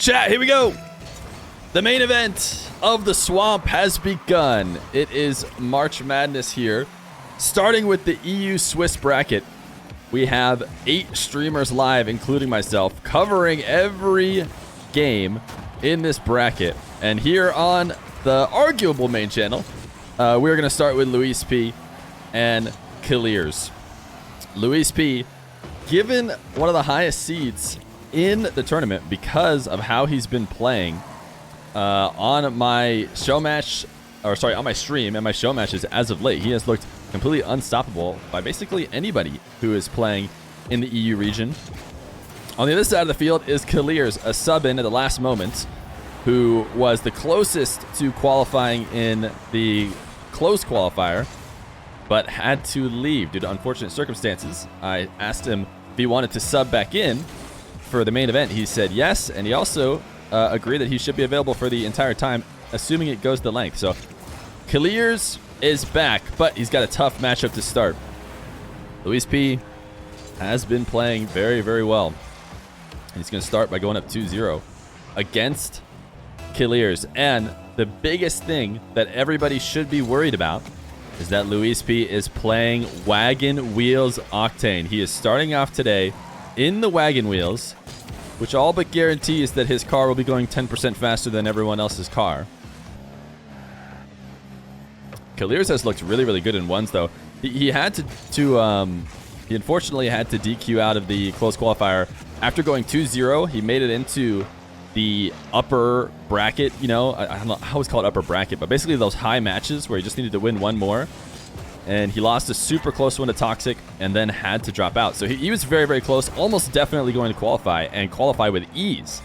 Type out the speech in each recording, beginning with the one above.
Chat, here we go. The main event of the swamp has begun. It is March Madness here. Starting with the EU Swiss bracket, we have 8 streamers live, including myself, covering every game in this bracket. And here on the arguable main channel, we're going to start with LuiisP and Calliers. LuiisP, given one of the highest seeds in the tournament because of how he's been playing on my show match, or sorry, on my stream and my show matches as of late, he has looked completely unstoppable by basically anybody who is playing in the EU region. On the other side of the field is Calliers, a sub-in at the last moment, who was the closest to qualifying in the close qualifier, but had to leave due to unfortunate circumstances. I asked him if he wanted to sub back in for the main event. He said yes, and he also agreed that he should be available for the entire time, assuming it goes the length. So Kiileerrz is back, but he's got a tough matchup to start. LuiisP has been playing very, very well. And he's going to start by going up 2-0 against Calliers. And the biggest thing that everybody should be worried about is that LuiisP is playing Wagon Wheels Octane. He is starting off today in the Wagon Wheels, which all but guarantees that his car will be going 10% faster than everyone else's car. Calliers has looked really, really good in ones, though. He had he unfortunately had to DQ out of the close qualifier. After going 2-0, he made it into the upper bracket, you know, I don't know, I always call it upper bracket, but basically those high matches where he just needed to win one more. And he lost a super close one to Toxic and then had to drop out. So he was very, very close, almost definitely going to qualify and qualify with ease.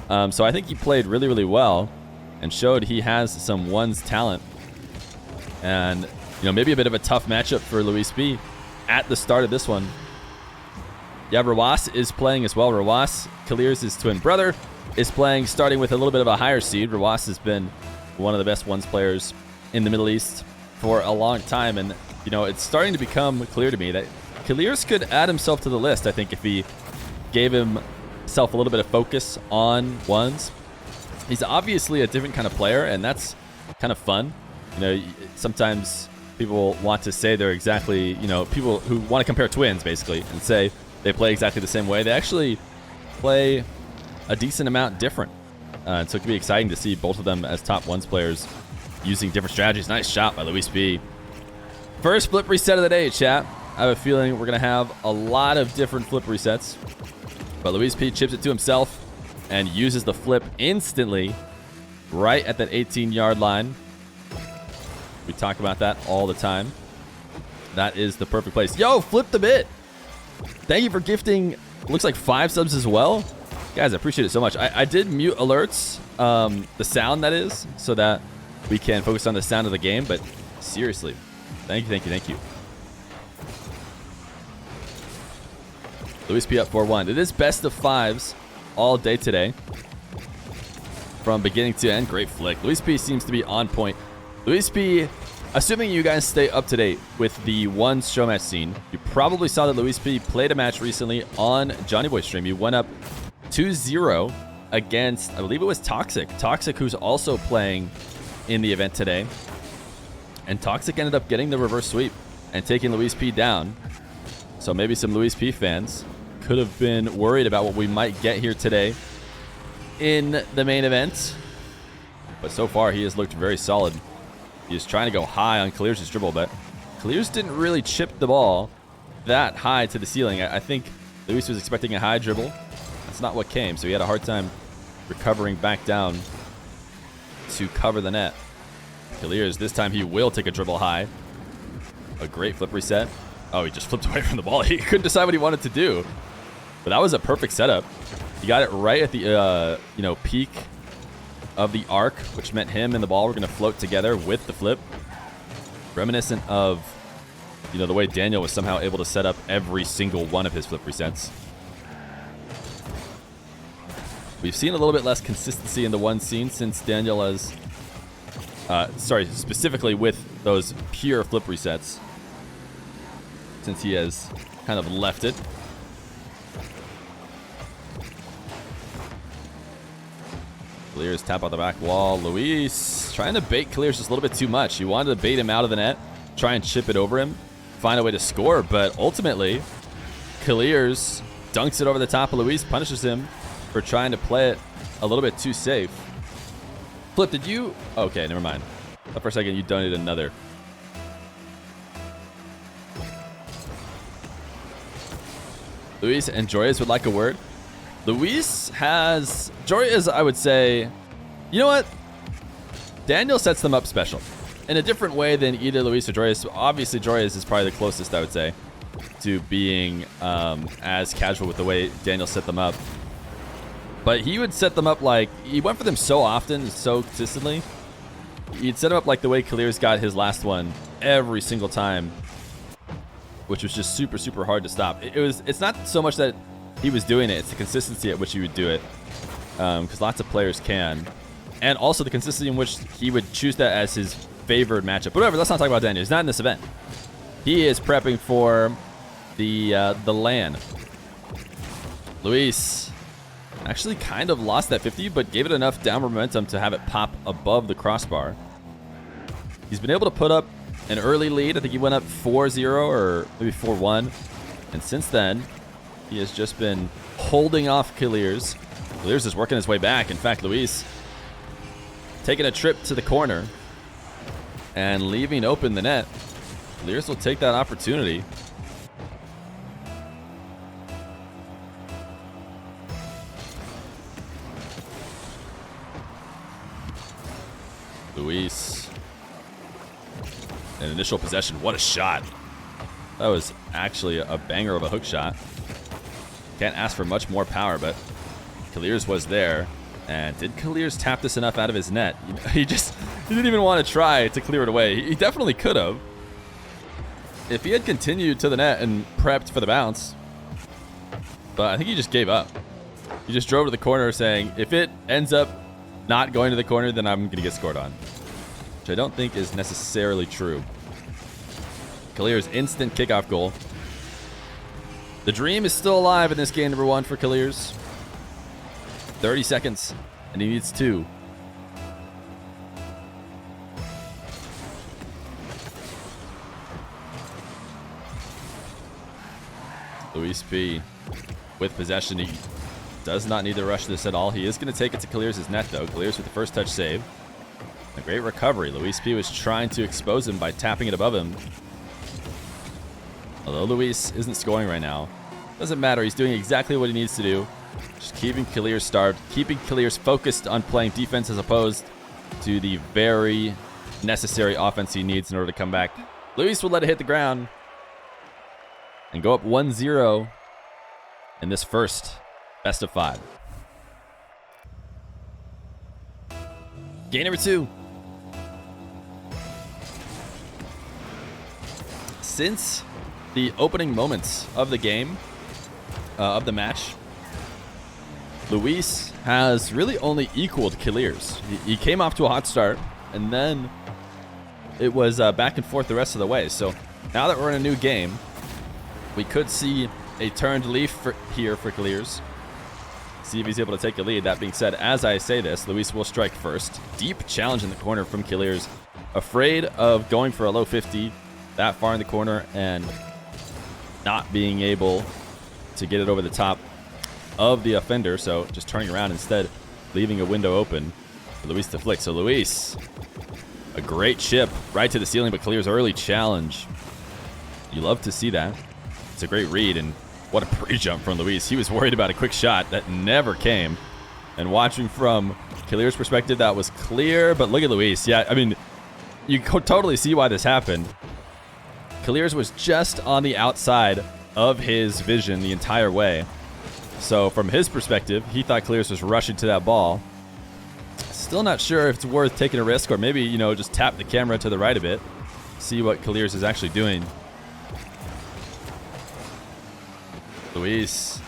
So I think he played really, really well and showed he has some ones talent. And, you know, maybe a bit of a tough matchup for LuiisP at the start of this one. Yeah, Rawas is playing as well. Rawas, Calliers' twin brother, is playing, starting with a little bit of a higher seed. Rawas has been one of the best ones players in the Middle East for a long time. And, you know, it's starting to become clear to me that Calliers could add himself to the list, I think, if he gave himself a little bit of focus on ones. He's obviously a different kind of player, and that's kind of fun. You know, sometimes people want to say they're exactly, you know, people who want to compare twins, basically, and say they play exactly the same way. They actually play a decent amount different. And so it could be exciting to see both of them as top ones players using different strategies. Nice shot by LuiisP. First flip reset of the day, chat. I have a feeling we're going to have a lot of different flip resets. But LuiisP chips it to himself and uses the flip instantly right at that 18-yard line. We talk about that all the time. That is the perfect place. Yo, flip the bit. Thank you for gifting, looks like 5 subs as well. Guys, I appreciate it so much. I did mute alerts, the sound that is, so that we can focus on the sound of the game. But seriously, thank you, thank you, thank you. LuiisP up 4-1. It is best of 5s all day today. From beginning to end, great flick. LuiisP seems to be on point. LuiisP, assuming you guys stay up to date with the ones show match scene, you probably saw that LuiisP played a match recently on Johnny Boy's stream. He went up 2-0 against, I believe it was Toxic. Toxic, who's also playing in the event today. And Toxic ended up getting the reverse sweep and taking LuiisP down. So maybe some LuiisP fans could have been worried about what we might get here today in the main event. But so far, he has looked very solid. He is trying to go high on Calliers' dribble, but Calliers didn't really chip the ball that high to the ceiling. I think Luis was expecting a high dribble. That's not what came, so he had a hard time recovering back down to cover the net. Calliers, this time he will take a dribble high. A great flip reset. Oh, he just flipped away from the ball. He couldn't decide what he wanted to do. But that was a perfect setup. He got it right at the you know, peak of the arc, which meant him and the ball were going to float together with the flip. Reminiscent of, you know, the way Daniel was somehow able to set up every single one of his flip resets. We've seen a little bit less consistency in the one scene since Daniel has, specifically with those pure flip resets, since he has kind of left it. Calliers tap on the back wall. Luis trying to bait Calliers just a little bit too much. He wanted to bait him out of the net, try and chip it over him, find a way to score, but ultimately, Calliers dunks it over the top of Luis, punishes him for trying to play it a little bit too safe. Flip, did you? Okay, never mind. But for a second, you donated another. Luis and Joyous would like a word. Luis has... Joyous, I would say... You know what? Daniel sets them up special. In a different way than either Luis or Joyous. Obviously, Joyous is probably the closest, I would say, to being as casual with the way Daniel set them up. But he would set them up like... He went for them so often, so consistently. He'd set them up like the way Calliers got his last one every single time, which was just super, super hard to stop. It's not so much that he was doing it, it's the consistency at which he would do it, because lots of players can. And also the consistency in which he would choose that as his favored matchup. But whatever, let's not talk about Daniel. He's not in this event. He is prepping for the LAN. Luis actually kind of lost that 50, but gave it enough downward momentum to have it pop above the crossbar. He's been able to put up an early lead. I think he went up 4-0 or maybe 4-1. And since then, he has just been holding off Calliers. Calliers is working his way back. In fact, Luis taking a trip to the corner and leaving open the net. Calliers will take that opportunity. Luis. An initial possession. What a shot. That was actually a banger of a hook shot. Can't ask for much more power, but Calliers was there. And did Calliers tap this enough out of his net? He didn't even want to try to clear it away. He definitely could have. If he had continued to the net and prepped for the bounce. But I think he just gave up. He just drove to the corner saying, if it ends up not going to the corner, then I'm going to get scored on. Which I don't think is necessarily true. Calliers' instant kickoff goal. The dream is still alive in this game number 1 for Calliers. 30 seconds, and he needs 2. LuiisP with possession. He does not need to rush this at all. He is going to take it to Calliers' net, though. Calliers with the first touch save. A great recovery. LuiisP was trying to expose him by tapping it above him. Although Luis isn't scoring right now, doesn't matter. He's doing exactly what he needs to do. Just keeping Calliers starved, keeping Calliers focused on playing defense as opposed to the very necessary offense he needs in order to come back. Luis will let it hit the ground and go up 1-0 in this first best of 5. Game number 2. Since the opening moments of the game, of the match, Luis has really only equaled Calliers. He came off to a hot start, and then it was back and forth the rest of the way. So now that we're in a new game, we could see a turned leaf here for Calliers. See if he's able to take a lead. That being said, as I say this, Luis will strike first. Deep challenge in the corner from Calliers. Afraid of going for a low 50 that far in the corner and not being able to get it over the top of the offender. So just turning around instead, leaving a window open for Luis to flick. So Luis, a great chip right to the ceiling, but Calliers' early challenge. You love to see that. It's a great read, and what a pre-jump from Luis. He was worried about a quick shot that never came. And watching from Calliers' perspective, that was clear, but look at Luis. Yeah, I mean, you could totally see why this happened. Calliers was just on the outside of his vision the entire way. So from his perspective, he thought Calliers was rushing to that ball. Still not sure if it's worth taking a risk, or maybe, you know, just tap the camera to the right a bit. See what Calliers is actually doing. Luis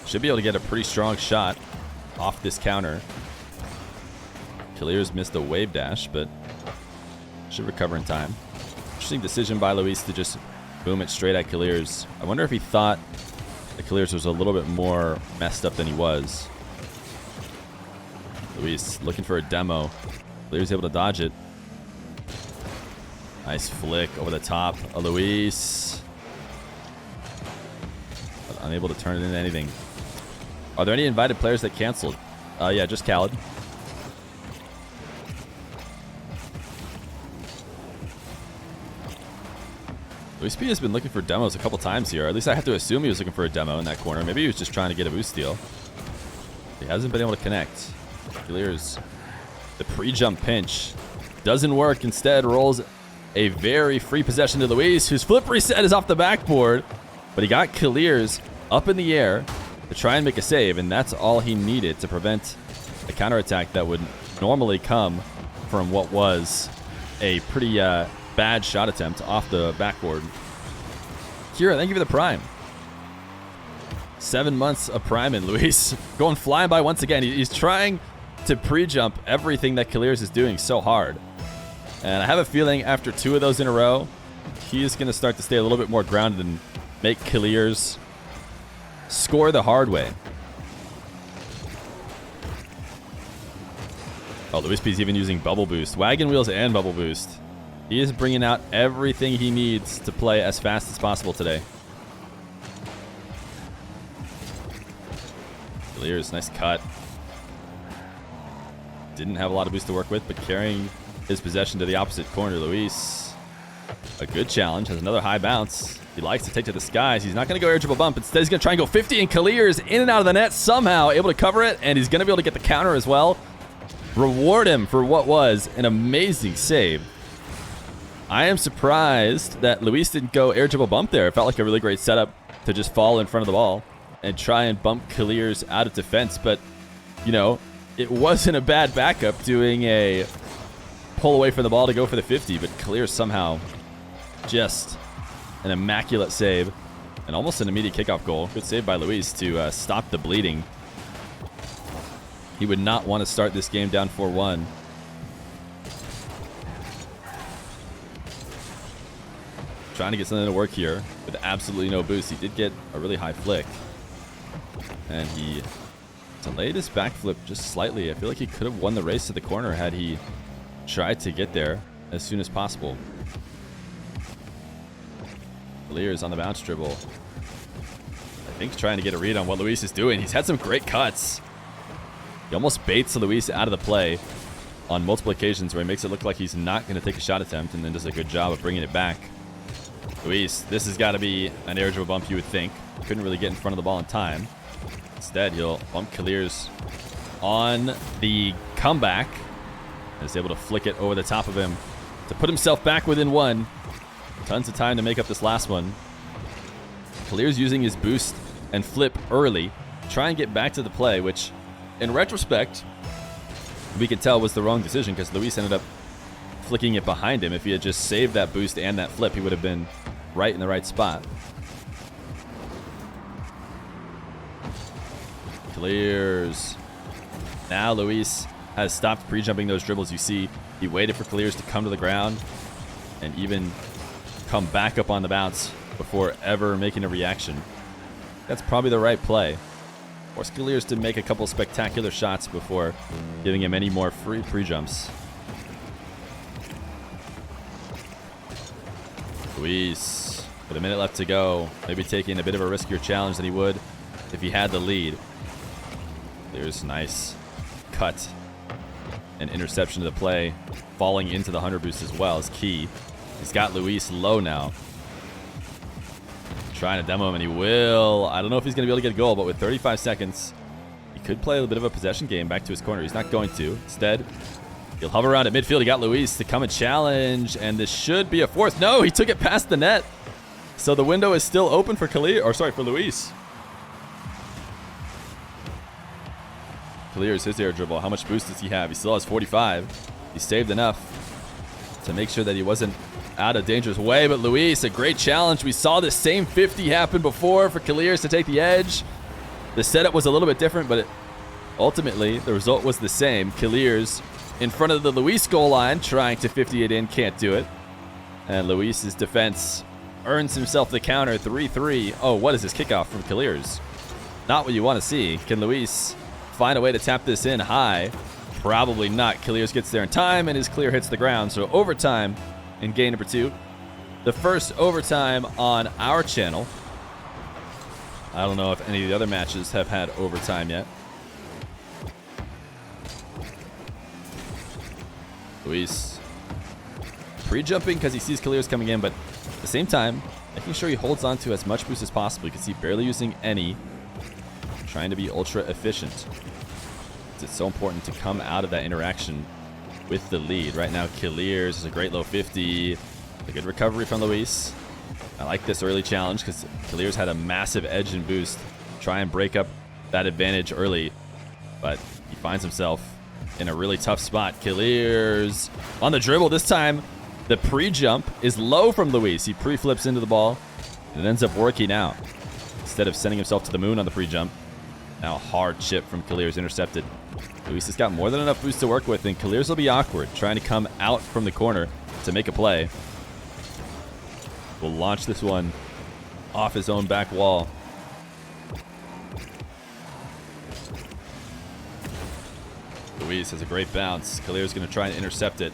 should be able to get a pretty strong shot off this counter. Calliers missed a wave dash, but should recover in time. Interesting decision by Luis to just boom it straight at Calliers. I wonder if he thought that Calliers was a little bit more messed up than he was. Luis looking for a demo. Calliers able to dodge it. Nice flick over the top of Luis. But unable to turn it into anything. Are there any invited players that canceled? Yeah, just Khaled. LuiisP has been looking for demos a couple times here. At least I have to assume he was looking for a demo in that corner. Maybe he was just trying to get a boost steal. He hasn't been able to connect. Calliers, the pre-jump pinch doesn't work. Instead, rolls a very free possession to Luis, whose flip reset is off the backboard. But he got Calliers up in the air to try and make a save, and that's all he needed to prevent a counterattack that would normally come from what was a pretty bad shot attempt off the backboard. Kira, thank you for the prime. 7 months of prime in Luis. Going flying by once again. He's trying to pre-jump everything that Calliers is doing so hard. And I have a feeling after 2 of those in a row, he is going to start to stay a little bit more grounded and make Calliers score the hard way. Oh, LuiisP's even using bubble boost. Wagon wheels and bubble boost. He is bringing out everything he needs to play as fast as possible today. Calliers, nice cut. Didn't have a lot of boost to work with, but carrying his possession to the opposite corner. Luis, a good challenge, has another high bounce. He likes to take to the skies. He's not going to go air dribble bump. Instead, he's going to try and go 50, and Calliers in and out of the net somehow, able to cover it, and he's going to be able to get the counter as well. Reward him for what was an amazing save. I am surprised that Luis didn't go air dribble bump there. It felt like a really great setup to just fall in front of the ball and try and bump Calliers out of defense. But, you know, it wasn't a bad backup doing a pull away from the ball to go for the 50. But Calliers somehow just an immaculate save and almost an immediate kickoff goal. Good save by Luis to stop the bleeding. He would not want to start this game down 4-1. Trying to get something to work here with absolutely no boost. He did get a really high flick. And he delayed his backflip just slightly. I feel like he could have won the race to the corner had he tried to get there as soon as possible. Calliers on the bounce dribble. I think trying to get a read on what Luis is doing. He's had some great cuts. He almost baits Luis out of the play on multiple occasions where he makes it look like he's not going to take a shot attempt and then does a good job of bringing it back. Luis, this has got to be an air dribble bump, you would think. Couldn't really get in front of the ball in time. Instead, he'll bump Calliers on the comeback. And is able to flick it over the top of him to put himself back within 1. Tons of time to make up this last one. Calliers using his boost and flip early. Try and get back to the play, which, in retrospect, we could tell was the wrong decision because Luis ended up flicking it behind him. If he had just saved that boost and that flip, he would have been right in the right spot. Calliers. Now Luis has stopped pre-jumping those dribbles. You see, he waited for Calliers to come to the ground and even come back up on the bounce before ever making a reaction. That's probably the right play. Force Calliers to make a couple spectacular shots before giving him any more free pre-jumps. Luis, with a minute left to go, maybe taking a bit of a riskier challenge than he would if he had the lead. There's a nice cut and interception of the play. Falling into the 100 boost as well is key. He's got Luis low now. Trying to demo him, and he will. I don't know if he's going to be able to get a goal, but with 35 seconds, he could play a bit of a possession game back to his corner. He's not going to. Instead, he'll hover around at midfield. He got Luis to come and challenge, and this should be a fourth. No, he took it past the net. So the window is still open for for Luis. Calliers, his air dribble. How much boost does he have? He still has 45. He saved enough to make sure that he wasn't out of dangerous way. But Luis, a great challenge. We saw this same 50 happen before for Calliers to take the edge. The setup was a little bit different, but ultimately the result was the same. Calliers in front of the Luis goal line, trying to 50 it in, can't do it. And Luis's defense earns himself the counter, 3-3. Oh, what is this kickoff from Calliers? Not what you want to see. Can Luis find a way to tap this in high? Probably not. Calliers gets there in time, and his clear hits the ground. So overtime in game number 2. The first overtime on our channel. I don't know if any of the other matches have had overtime yet. Luis pre-jumping because he sees Calliers coming in, but at the same time, making sure he holds on to as much boost as possible. You can see barely using any. Trying to be ultra efficient. It's so important to come out of that interaction with the lead. Right now, Calliers is a great low 50. A good recovery from Luis. I like this early challenge because Calliers had a massive edge and boost. Try and break up that advantage early, but he finds himself in a really tough spot. Calliers on the dribble. This time, the pre-jump is low from Luis. He pre-flips into the ball, and it ends up working out. Instead of sending himself to the moon on the pre-jump, now a hard chip from Calliers intercepted. Luis has got more than enough boost to work with, and Calliers will be awkward, trying to come out from the corner to make a play. Will launch this one off his own back wall. Luis has a great bounce. Calliers going to try and intercept it.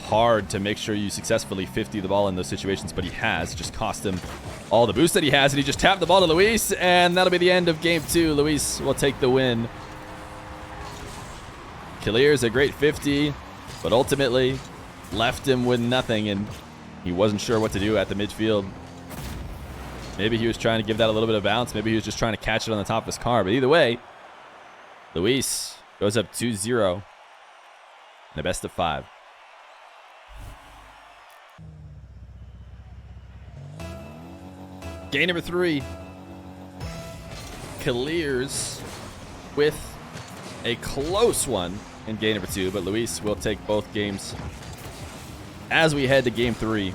Hard to make sure you successfully 50 the ball in those situations, but he has. Just cost him all the boost that he has, and he just tapped the ball to Luis, and that'll be the end of game 2. Luis will take the win. Calliers a great 50, but ultimately left him with nothing, and he wasn't sure what to do at the midfield. Maybe he was trying to give that a little bit of bounce. Maybe he was just trying to catch it on the top of his car. But either way, Luis goes up 2-0 in a best of 5. Game number 3. Calliers with a close one in game number 2, but Luis will take both games. As we head to game 3,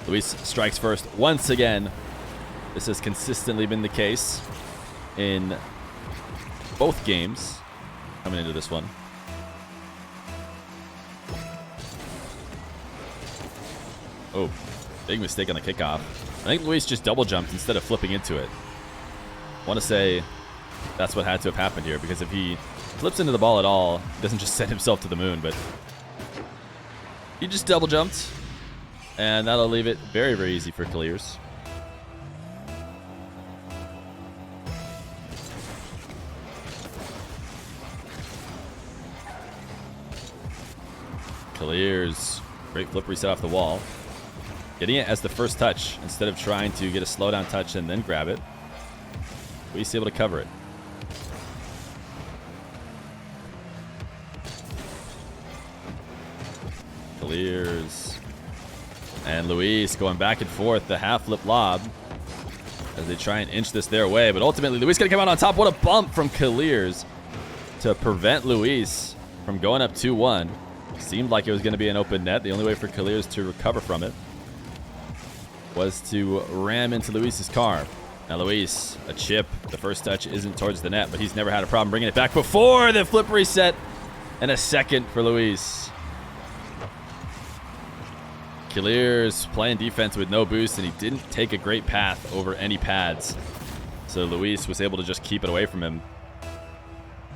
Luis strikes first once again. This has consistently been the case in both games coming into this one. Oh, big mistake on the kickoff. I think Luis just double jumped instead of flipping into it. I want to say that's what had to have happened here, because if he flips into the ball at all, he doesn't just send himself to the moon, but he just double jumped, and that'll leave it very, very easy for Calliers. Calliers, great flip reset off the wall. Getting it as the first touch instead of trying to get a slowdown touch and then grab it. Luis able to cover it. Calliers and Luis going back and forth, the half flip lob as they try and inch this their way, but ultimately Luis gonna come out on top. What a bump from Calliers to prevent Luis from going up 2-1. Seemed like it was going to be an open net. The only way for Calliers to recover from it was to ram into Luis's car. Now Luis, a chip. The first touch isn't towards the net, but he's never had a problem bringing it back before. The flip reset and a second for Luis. Calliers playing defense with no boost, and he didn't take a great path over any pads. So Luis was able to just keep it away from him.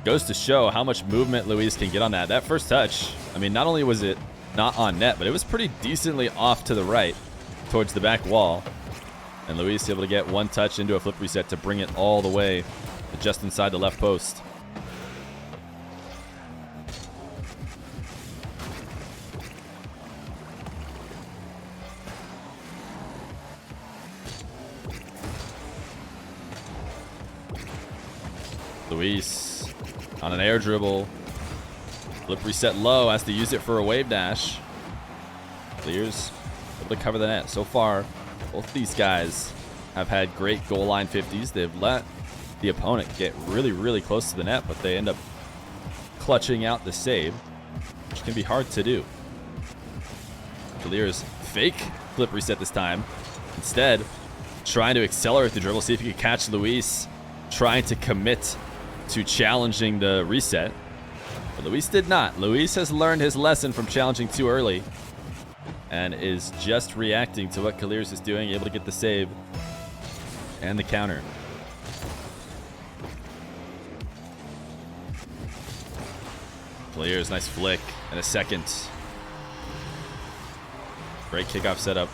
Goes to show how much movement Luis can get on that. That first touch, I mean, not only was it not on net, but it was pretty decently off to the right towards the back wall. And Luis able to get one touch into a flip reset to bring it all the way to just inside the left post. Luis on an air dribble. Flip reset low, has to use it for a wave dash. Calliers able to cover the net. So far, both these guys have had great goal line 50s. They've let the opponent get really, really close to the net, but they end up clutching out the save, which can be hard to do. Calliers fake flip reset this time. Instead, trying to accelerate the dribble, see if he can catch Luis, trying to commit to challenging the reset. But Luis did not. Luis has learned his lesson from challenging too early and is just reacting to what Calliers is doing, able to get the save and the counter. Calliers, nice flick. And a second. Great kickoff setup.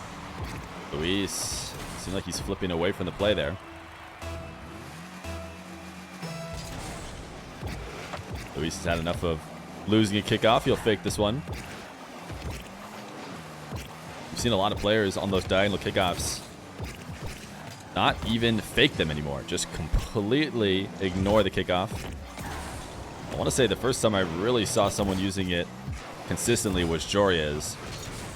Luis, seems like he's flipping away from the play there. Luis has had enough of losing a kickoff. He'll fake this one. We've seen a lot of players on those diagonal kickoffs not even fake them anymore. Just completely ignore the kickoff. I want to say the first time I really saw someone using it consistently was Calliers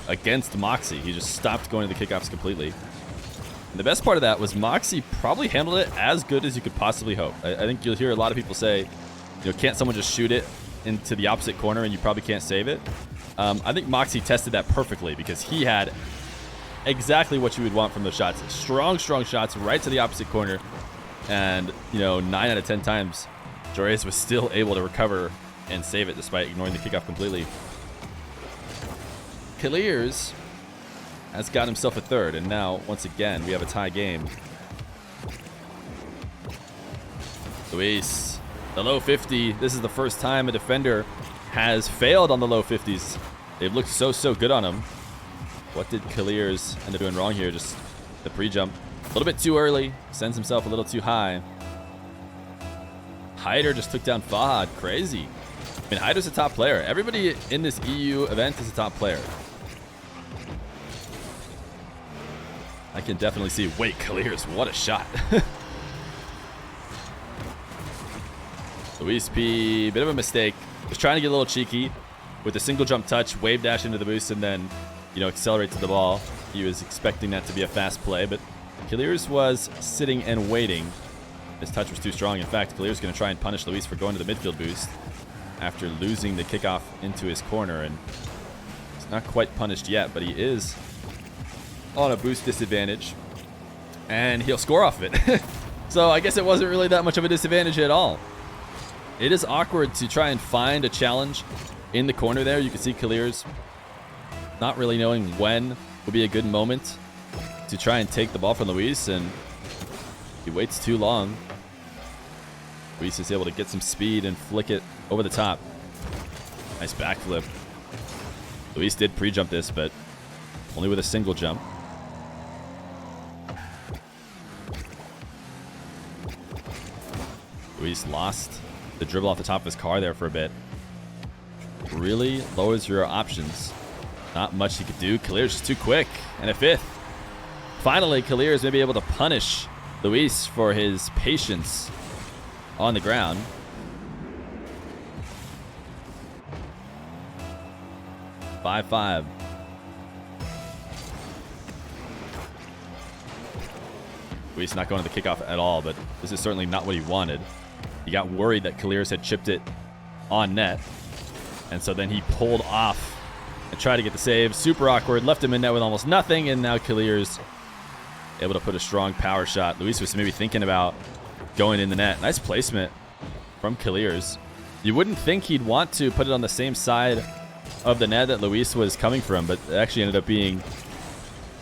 against Moxie. He just stopped going to the kickoffs completely. And the best part of that was Moxie probably handled it as good as you could possibly hope. I think you'll hear a lot of people say, you know, can't someone just shoot it into the opposite corner and you probably can't save it? I think Moxie tested that perfectly because he had exactly what you would want from those shots. Strong shots right to the opposite corner. And, you know, 9 out of 10 times, Calliers was still able to recover and save it despite ignoring the kickoff completely. Calliers has got himself a third, and now, once again, we have a tie game. Luis, the low 50. This is the first time a defender has failed on the low 50s. They've looked so good on him. What did Calliers end up doing wrong here? Just the pre-jump. A little bit too early. Sends himself a little too high. Hyder just took down Fahad. Crazy. I mean, Hyder's a top player. Everybody in this EU event is a top player. I can definitely see. Wait, Calliers, what a shot. LuiisP, bit of a mistake. Was trying to get a little cheeky with a single jump touch, wave dash into the boost, and then, you know, accelerate to the ball. He was expecting that to be a fast play, but Calliers was sitting and waiting. His touch was too strong. In fact, Calliers is going to try and punish Luis for going to the midfield boost after losing the kickoff into his corner, and he's not quite punished yet, but he is on a boost disadvantage, and he'll score off of it. So I guess it wasn't really that much of a disadvantage at all. It is awkward to try and find a challenge in the corner there. You can see Calliers not really knowing when would be a good moment to try and take the ball from Luis, and he waits too long. Luis is able to get some speed and flick it over the top. Nice backflip. Luis did pre-jump this, but only with a single jump. Luis lost the dribble off the top of his car there for a bit. Really lowers your options. Not much he could do. Calliers is too quick. And a fifth. Finally, Calliers may be able to punish Luis for his patience on the ground. Five. Luis not going to the kickoff at all, but this is certainly not what he wanted. He got worried that Calliers had chipped it on net, and so then he pulled off and tried to get the save. Super awkward, left him in net with almost nothing, and now Calliers able to put a strong power shot. Luis was maybe thinking about going in the net. Nice placement from Calliers. You wouldn't think he'd want to put it on the same side of the net that Luis was coming from, but it actually ended up being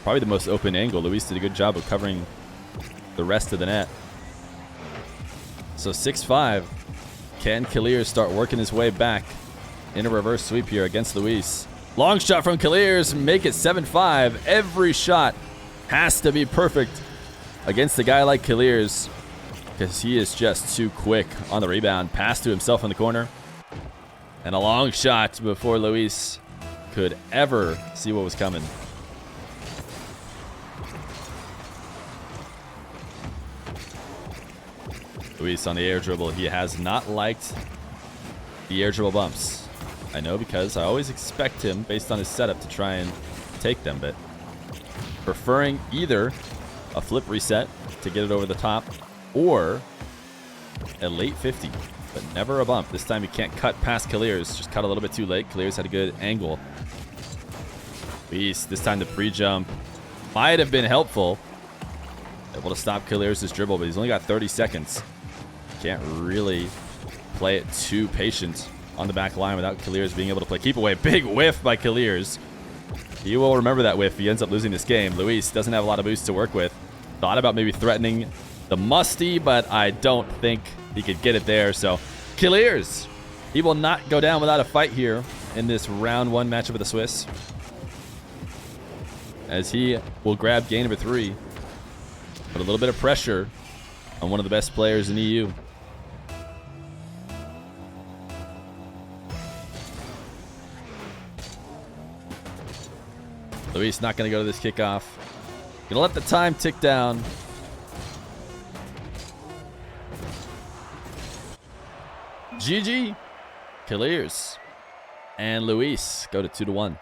probably the most open angle. Luis did a good job of covering the rest of the net. So 6-5. Can Calliers start working his way back in a reverse sweep here against Luis? Long shot from Calliers, make it 7-5. Every shot has to be perfect against a guy like Calliers because he is just too quick on the rebound. Pass to himself in the corner. And a long shot before Luis could ever see what was coming. Luis on the air dribble. He has not liked the air dribble bumps. I know because I always expect him, based on his setup, to try and take them, but preferring either a flip reset to get it over the top or a late 50, but never a bump. This time he can't cut past Calliers. Just cut a little bit too late. Calliers had a good angle. Luis, this time the pre-jump might have been helpful. Able to stop Calliers' dribble, but he's only got 30 seconds. Can't really play it too patient on the back line without Calliers being able to play keep away. Big whiff by Calliers. He will remember that whiff. He ends up losing this game. Luis doesn't have a lot of boosts to work with. Thought about maybe threatening the musty, but I don't think he could get it there. So Calliers He will not go down without a fight here in this round 1 matchup with the Swiss, as he will grab game number 3. Put a little bit of pressure on one of the best players in EU. Luis not going to go to this kickoff. Going to let the time tick down. GG. Calliers and Luis go to 2-1.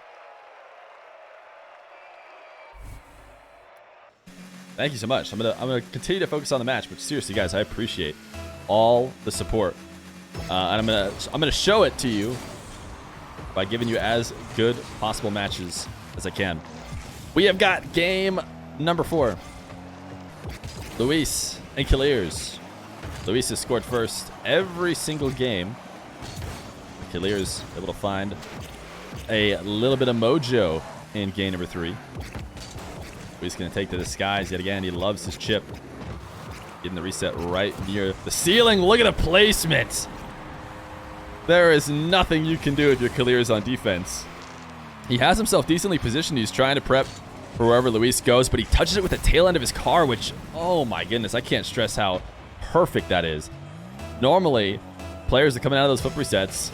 Thank you so much. I'm gonna continue to focus on the match, but seriously, guys, I appreciate all the support, and I'm gonna show it to you by giving you as good possible matches as I can. We have got game number 4. Luis and Calliers. Luis has scored first every single game. Calliers able to find a little bit of mojo in game number 3. Luis going to take to the skies yet again. He loves his chip. Getting the reset right near the ceiling. Look at the placement. There is nothing you can do if you're Calliers on defense. He has himself decently positioned. He's trying to prep for wherever Luis goes, but he touches it with the tail end of his car, which, oh my goodness, I can't stress how perfect that is. Normally, players are coming out of those flip resets,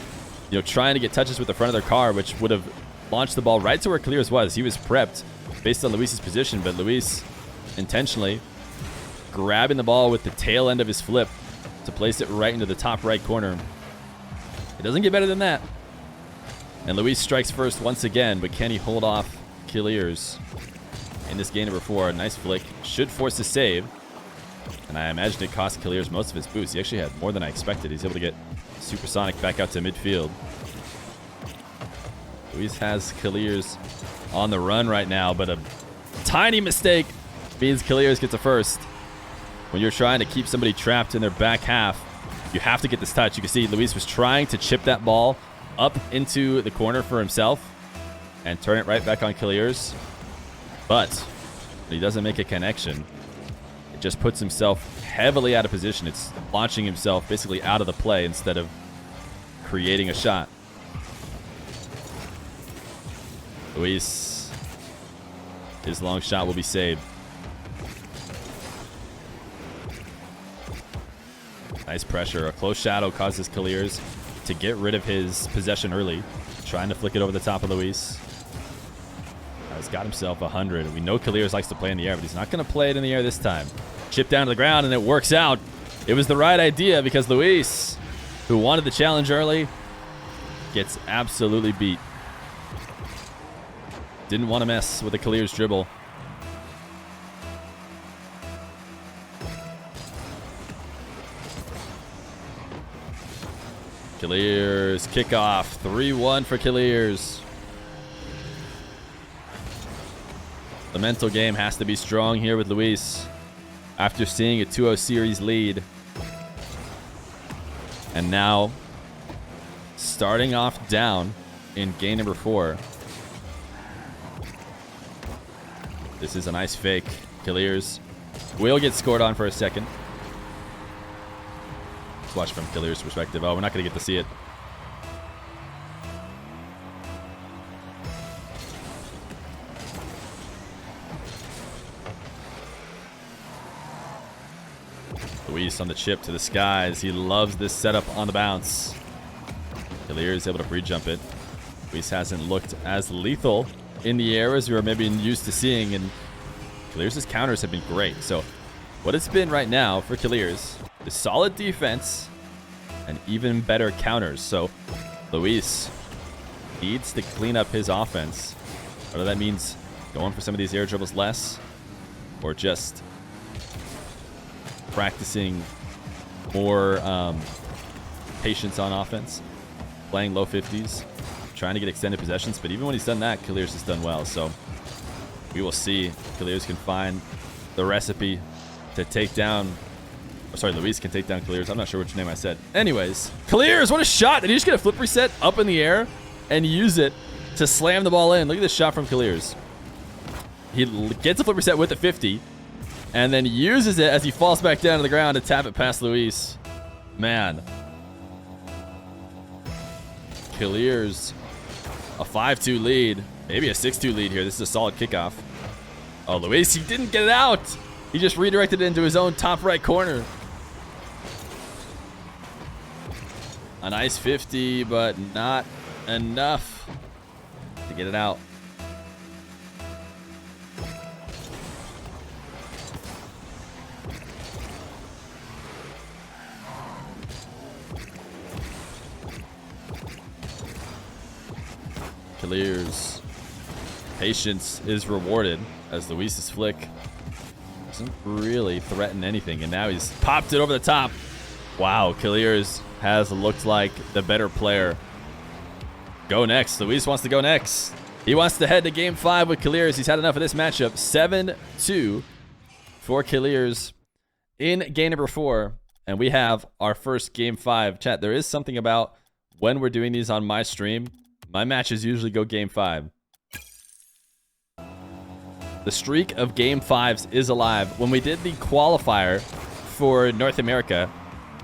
you know, trying to get touches with the front of their car, which would have launched the ball right to where Calliers was. He was prepped based on Luis's position, but Luis intentionally grabbing the ball with the tail end of his flip to place it right into the top right corner. It doesn't get better than that. And Luis strikes first once again, but can he hold off Calliers in this game number 4? Nice flick. Should force a save. And I imagine it cost Calliers most of his boost. He actually had more than I expected. He's able to get supersonic back out to midfield. Luis has Calliers on the run right now, but a tiny mistake means Calliers gets a first. When you're trying to keep somebody trapped in their back half, you have to get this touch. You can see Luis was trying to chip that ball up into the corner for himself and turn it right back on Calliers. But when he doesn't make a connection, it just puts himself heavily out of position. It's launching himself basically out of the play instead of creating a shot. Luis, his long shot will be saved. Nice pressure. A close shadow causes Calliers to get rid of his possession early. Trying to flick it over the top of Luis. He's got himself 100. We know Calliers likes to play in the air, but he's not going to play it in the air this time. Chip down to the ground, and it works out. It was the right idea because Luis, who wanted the challenge early, gets absolutely beat. Didn't want to mess with the Calliers dribble. Calliers kickoff. 3-1 for Calliers. The mental game has to be strong here with Luis after seeing a 2-0 series lead. And now starting off down in game number 4. This is a nice fake. Calliers will get scored on for a second. Let's watch from Calliers' perspective. Oh, we're not going to get to see it. Luis on the chip to the skies. He loves this setup on the bounce. Calliers able to pre-jump it. Luis hasn't looked as lethal in the air as we were maybe used to seeing, and Calliers' counters have been great. So what it's been right now for Calliers is solid defense and even better counters. So Luis needs to clean up his offense. Whether that means going for some of these air dribbles less or just practicing more patience on offense, playing low 50s, trying to get extended possessions. But even when he's done that, Calliers has done well. So we will see if Calliers can find the recipe to take down, oh, sorry, Luis can take down Calliers. I'm not sure which name I said. Anyways, Calliers, what a shot. Did he just get a flip reset up in the air and use it to slam the ball in? Look at this shot from Calliers. He gets a flip reset with the 50 and then uses it as he falls back down to the ground to tap it past Luis. Man. Calliers, a 5-2 lead. Maybe a 6-2 lead here. This is a solid kickoff. Oh, Luis, he didn't get it out. He just redirected it into his own top right corner. A nice 50, but not enough to get it out. Calliers. Patience is rewarded as Luis's flick doesn't really threaten anything, and now he's popped it over the top. Wow, Calliers has looked like the better player. Go next. Luis wants to go next. He wants to head to game 5 with Calliers. He's had enough of this matchup. 7-2 for Calliers in game number 4, and we have our first game 5. Chat, there is something about when we're doing these on my stream. My matches usually go game 5. The streak of game 5s is alive. When we did the qualifier for North America,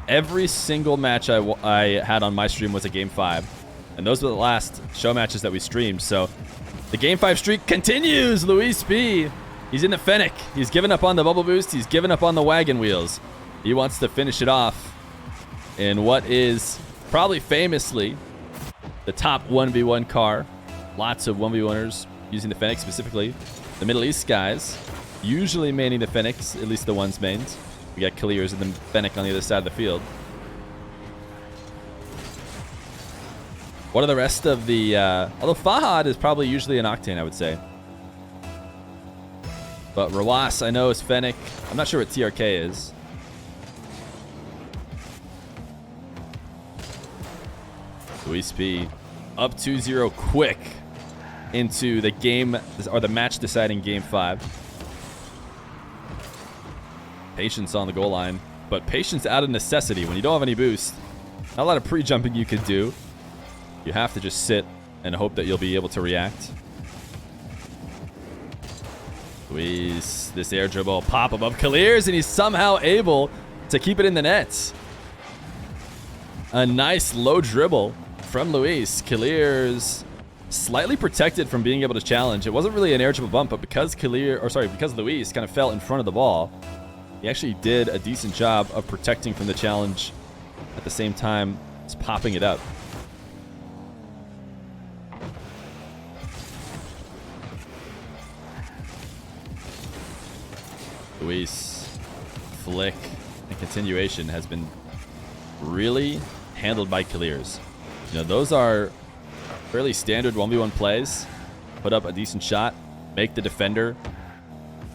every single match I had on my stream was a game 5. And those were the last show matches that we streamed. So the game 5 streak continues. LuiisP. He's in the Fennec. He's given up on the bubble boost. He's given up on the wagon wheels. He wants to finish it off in what is probably famously the top 1v1 car. Lots of 1v1ers using the Fennec specifically. The Middle East guys usually maining the Fennecs, at least the ones mained. We got Calliers and the Fennec on the other side of the field. What are the rest of the... although Fahad is probably usually an Octane, I would say. But Rawas, I know, is Fennec. I'm not sure what TRK is. LuiisP up 2-0 quick into the game, or the match deciding game 5. Patience on the goal line, but patience out of necessity. When you don't have any boost, not a lot of pre-jumping you could do. You have to just sit and hope that you'll be able to react. Luis, this air dribble pop above Calliers, and he's somehow able to keep it in the net. A nice low dribble from Luis. Calliers slightly protected from being able to challenge. It wasn't really an air dribble bump, but because because Luis kind of fell in front of the ball, he actually did a decent job of protecting from the challenge at the same time as popping it up. Luis, flick, and continuation has been really handled by Calliers. You know, those are fairly standard 1v1 plays. Put up a decent shot, make the defender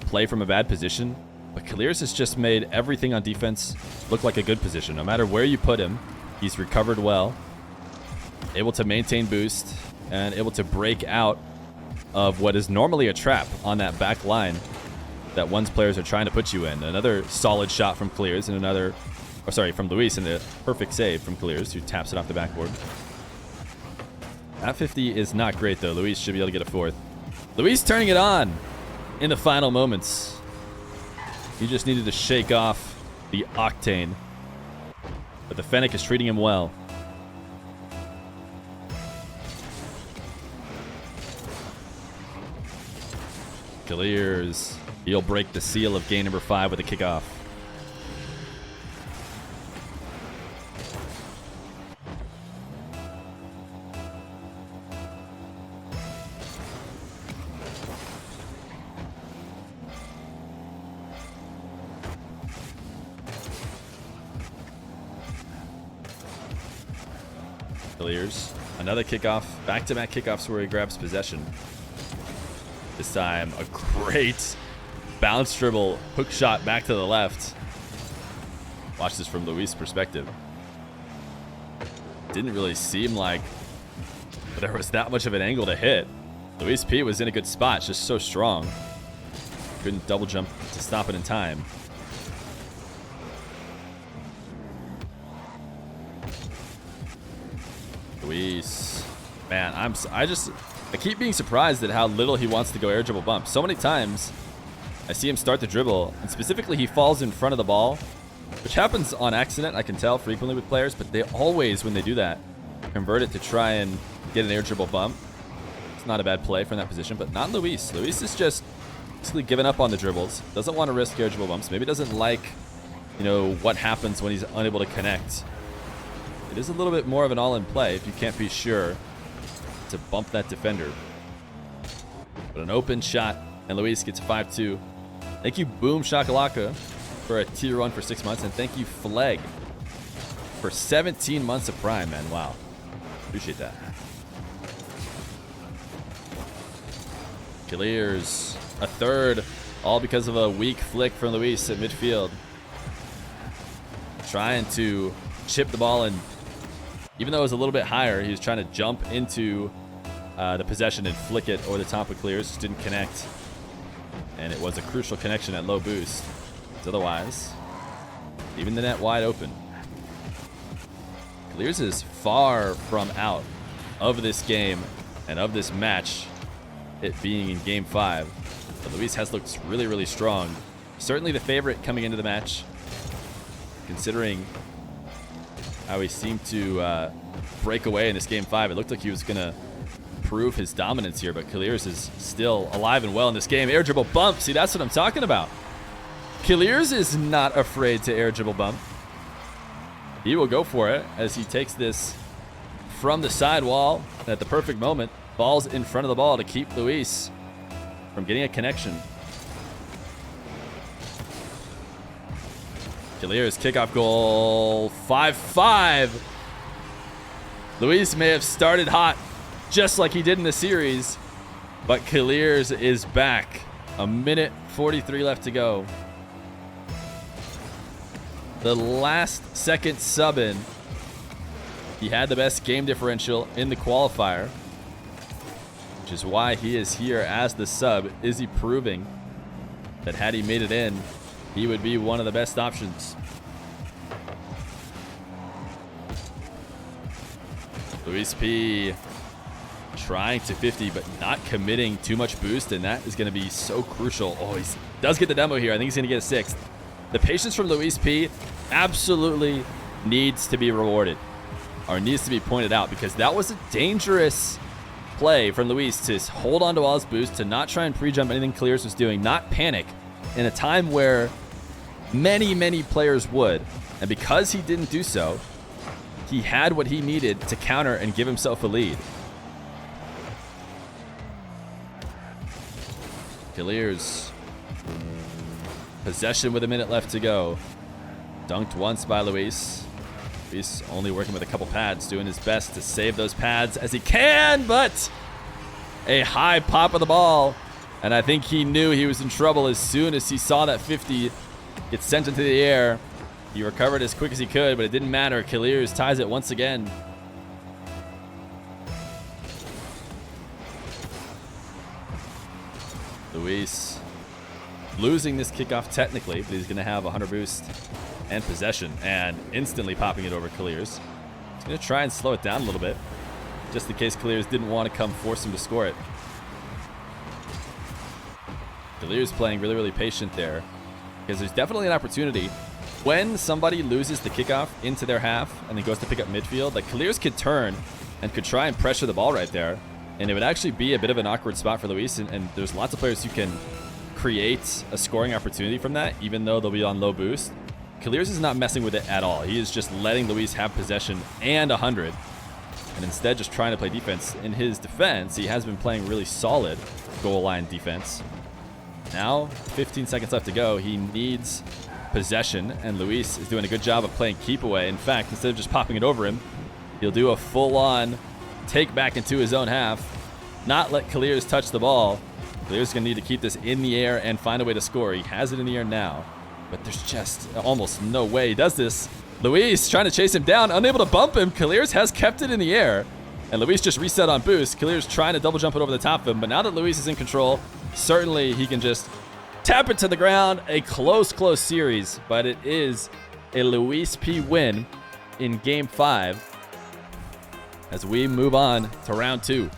play from a bad position. But Calliers has just made everything on defense look like a good position. No matter where you put him, he's recovered well, able to maintain boost, and able to break out of what is normally a trap on that back line that one's players are trying to put you in. Another solid shot from Calliers, and another, from Luis, and a perfect save from Calliers, who taps it off the backboard. That 50 is not great, though. Luis should be able to get a 4th. Luis turning it on in the final moments. He just needed to shake off the Octane. But the Fennec is treating him well. Calliers, he'll break the seal of game number 5 with a kickoff. Calliers, another kickoff, back-to-back kickoffs where he grabs possession. This time, a great bounce dribble, hook shot back to the left. Watch this from Luis' perspective. Didn't really seem like there was that much of an angle to hit. LuiisP was in a good spot, just so strong. Couldn't double jump to stop it in time. Luis, man, I keep being surprised at how little he wants to go air dribble bump. So many times I see him start the dribble, and specifically he falls in front of the ball, which happens on accident, I can tell frequently with players, but they always, when they do that, convert it to try and get an air dribble bump. It's not a bad play from that position, but not Luis. Luis is just basically giving up on the dribbles. Doesn't want to risk air dribble bumps. Maybe doesn't like, what happens when he's unable to connect. It is a little bit more of an all-in play if you can't be sure to bump that defender. But an open shot, and Luis gets 5-2. Thank you, Boom Shakalaka, for a tier 1 for 6 months, and thank you, Fleg, for 17 months of Prime, man. Wow. Appreciate that. Calliers, a third, all because of a weak flick from Luis at midfield. Trying to chip the ball, and even though it was a little bit higher, he was trying to jump into the possession and flick it over the top of Calliers. Just didn't connect, and it was a crucial connection at low boost. Otherwise, even the net wide open. Calliers is far from out of this game and of this match, it being in game 5. But Luis has looked really, really strong. Certainly the favorite coming into the match, considering how he seemed to break away in this game 5. It looked like he was going to prove his dominance here, but Calliers is still alive and well in this game. Air dribble bump. See, that's what I'm talking about. Calliers is not afraid to air dribble bump. He will go for it as he takes this from the side wall at the perfect moment. Ball's in front of the ball to keep Luis from getting a connection. Calliers kickoff goal, 5-5. Luis may have started hot just like he did in the series, but Calliers is back. A minute 43 left to go. The last second sub in, he had the best game differential in the qualifier, which is why he is here as the sub. Is he proving that had he made it in, he would be one of the best options? LuiisP trying to 50, but not committing too much boost, and that is going to be so crucial. Oh, he does get the demo here. I think he's going to get a 6th. The patience from LuiisP absolutely needs to be rewarded, or needs to be pointed out, because that was a dangerous play from Luis to hold on to all his boost, to not try and pre-jump anything Calliers was doing, not panic in a time where many players would. And because he didn't do so, he had what he needed to counter and give himself a lead. Calliers, possession with a minute left to go. Dunked once by Luis. Luis only working with a couple pads, doing his best to save those pads as he can, but a high pop of the ball. And I think he knew he was in trouble as soon as he saw that 50 get sent into the air. He recovered as quick as he could, but it didn't matter. Calliers ties it once again. Luis losing this kickoff technically, but he's going to have 100 boost and possession, and instantly popping it over Calliers. He's going to try and slow it down a little bit, just in case Calliers didn't want to come force him to score it. Calliers playing really patient there, because there's definitely an opportunity when somebody loses the kickoff into their half and then goes to pick up midfield. Like, Calliers could turn and could try and pressure the ball right there, and it would actually be a bit of an awkward spot for Luis, and there's lots of players who can create a scoring opportunity from that, even though they'll be on low boost. Calliers is not messing with it at all. He is just letting Luis have possession and 100, and instead just trying to play defense. In his defense, he has been playing really solid goal line defense. Now, 15 seconds left to go. He needs possession, and Luis is doing a good job of playing keep away. In fact, instead of just popping it over him, he'll do a full-on take back into his own half, not let Calliers touch the ball. Calliers is going to need to keep this in the air and find a way to score. He has it in the air now, but there's just almost no way he does this. Luis trying to chase him down, unable to bump him. Calliers has kept it in the air, and Luis just reset on boost. Calliers trying to double jump it over the top of him, but now that Luis is in control, certainly he can just tap it to the ground. A close series, but it is a LuiisP win in Game 5 as we move on to round 2.